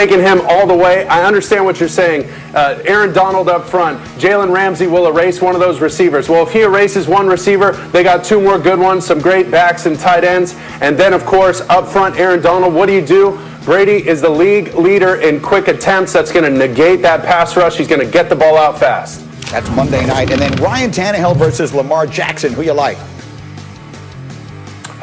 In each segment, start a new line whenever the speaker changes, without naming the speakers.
taking him all the way. I understand what you're saying. Aaron Donald up front. Jalen Ramsey will erase one of those receivers. Well, if he erases one receiver, they got two more good ones, some great backs and tight ends. And then, of course, up front, Aaron Donald, what do? Brady is the league leader in quick attempts. That's going to negate that pass rush. He's going to get the ball out fast.
That's Monday night. And then Ryan Tannehill versus Lamar Jackson. Who you like?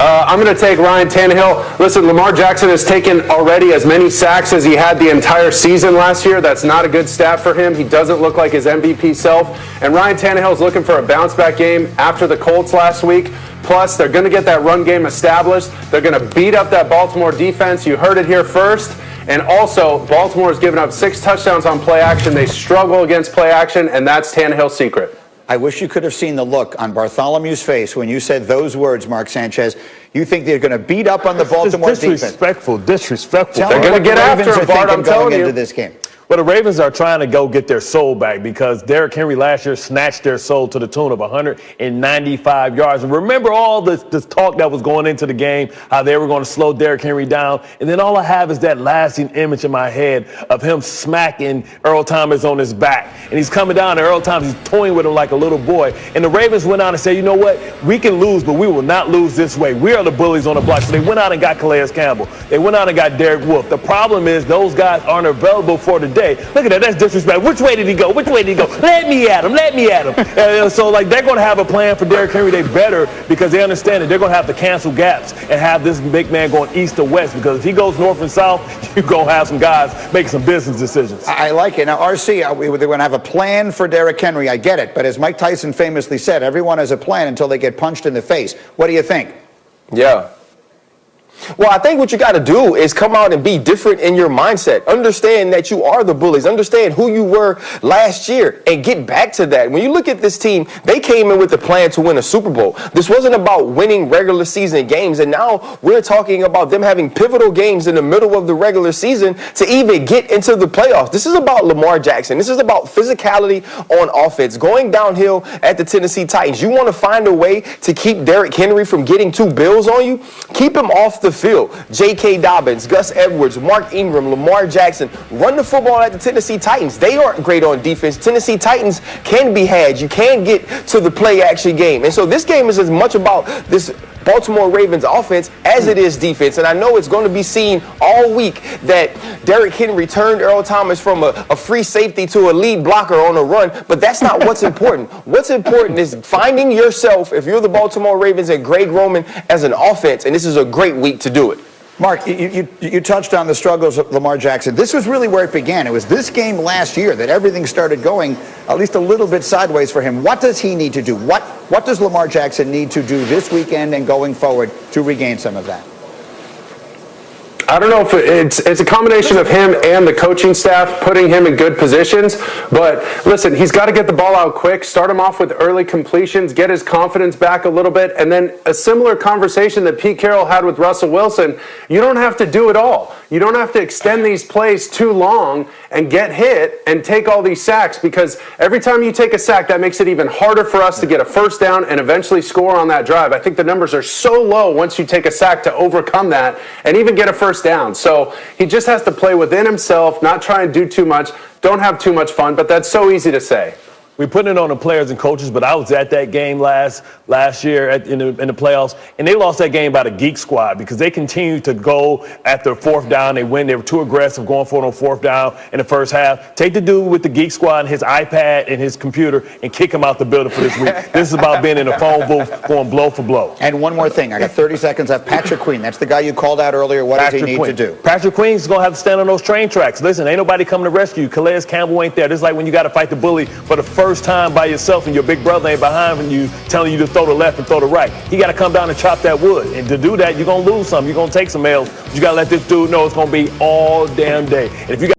I'm going to take Ryan Tannehill. Listen, Lamar Jackson has taken already as many sacks as he had the entire season last year. That's not a good stat for him. He doesn't look like his MVP self. And Ryan Tannehill is looking for a bounce-back game after the Colts last week. Plus, they're going to get that run game established. They're going to beat up that Baltimore defense. You heard it here first. And also, Baltimore has given up 6 touchdowns on play action. They struggle against play action, and that's Tannehill's secret.
I wish you could have seen the look on Bartholomew's face when you said those words, Mark Sanchez. You think they're going to beat up on the Baltimore defense?
Disrespectful.
They're going to get after him, Bart, I'm telling you.
Into this game.
Well, the Ravens are trying to go get their soul back because Derrick Henry last year snatched their soul to the tune of 195 yards. And remember all this talk that was going into the game, how they were going to slow Derrick Henry down. And then all I have is that lasting image in my head of him smacking Earl Thomas on his back. And he's coming down, and Earl Thomas, he's toying with him like a little boy. And the Ravens went out and said, you know what? We can lose, but we will not lose this way. We are the bullies on the block. So they went out and got Calais Campbell. They went out and got Derek Wolfe. The problem is those guys aren't available for today. Look at that. That's disrespect. Which way did he go? Let me at him. So, they're going to have a plan for Derrick Henry. They better, because they understand that they're going to have to cancel gaps and have this big man going east to west, because if he goes north and south, you're going to have some guys making some business decisions.
I like it. Now, RC, they're going to have a plan for Derrick Henry. I get it. But as Mike Tyson famously said, everyone has a plan until they get punched in the face. What do you think?
Yeah. Well, I think what you got to do is come out and be different in your mindset. Understand that you are the bullies. Understand who you were last year and get back to that. When you look at this team, they came in with a plan to win a Super Bowl. This wasn't about winning regular season games. And now we're talking about them having pivotal games in the middle of the regular season to even get into the playoffs. This is about Lamar Jackson. This is about physicality on offense, going downhill at the Tennessee Titans. You want to find a way to keep Derrick Henry from getting 2 bills on you? Keep him off the field. J.K. Dobbins, Gus Edwards, Mark Ingram, Lamar Jackson, run the football at the Tennessee Titans. They aren't great on defense. Tennessee Titans can be had. You can get to the play-action game. And so this game is as much about this Baltimore Ravens offense as it is defense. And I know it's going to be seen all week that Derrick Henry turned Earl Thomas from a free safety to a lead blocker on a run, but that's not what's important. What's important is finding yourself, if you're the Baltimore Ravens and Greg Roman, as an offense, and this is a great week to do it.
Mark, you touched on the struggles of Lamar Jackson. This was really where it began. It was this game last year that everything started going at least a little bit sideways for him. What does he need to do? What does Lamar Jackson need to do this weekend and going forward to regain some of that?
I don't know if it's a combination of him and the coaching staff putting him in good positions. But listen, he's got to get the ball out quick, start him off with early completions, get his confidence back a little bit. And then a similar conversation that Pete Carroll had with Russell Wilson. You don't have to do it all. You don't have to extend these plays too long and get hit and take all these sacks, because every time you take a sack, that makes it even harder for us to get a first down and eventually score on that drive. I think the numbers are so low once you take a sack to overcome that and even get a first down. So he just has to play within himself, not try and do too much, don't have too much fun, but that's so easy to say.
We put it on the players and coaches, but I was at that game last year in the playoffs, and they lost that game by the Geek Squad because they continued to go after 4th down. They win. They were too aggressive going for it on 4th down in the first half. Take the dude with the Geek Squad and his iPad and his computer and kick him out the building for this week. This is about being in a phone booth going blow for blow.
And one more thing. I got 30 seconds. I have Patrick Queen. That's the guy you called out earlier. What does he need to do?
Patrick Queen's going to have to stand on those train tracks. Listen, ain't nobody coming to rescue you. Calais Campbell ain't there. This is like when you got to fight the bully for the first time by yourself and your big brother ain't behind you telling you to throw the left and throw the right. He got to come down and chop that wood. And to do that, you're going to lose some. You're going to take some L's. But you got to let this dude know it's going to be all damn day. And if you got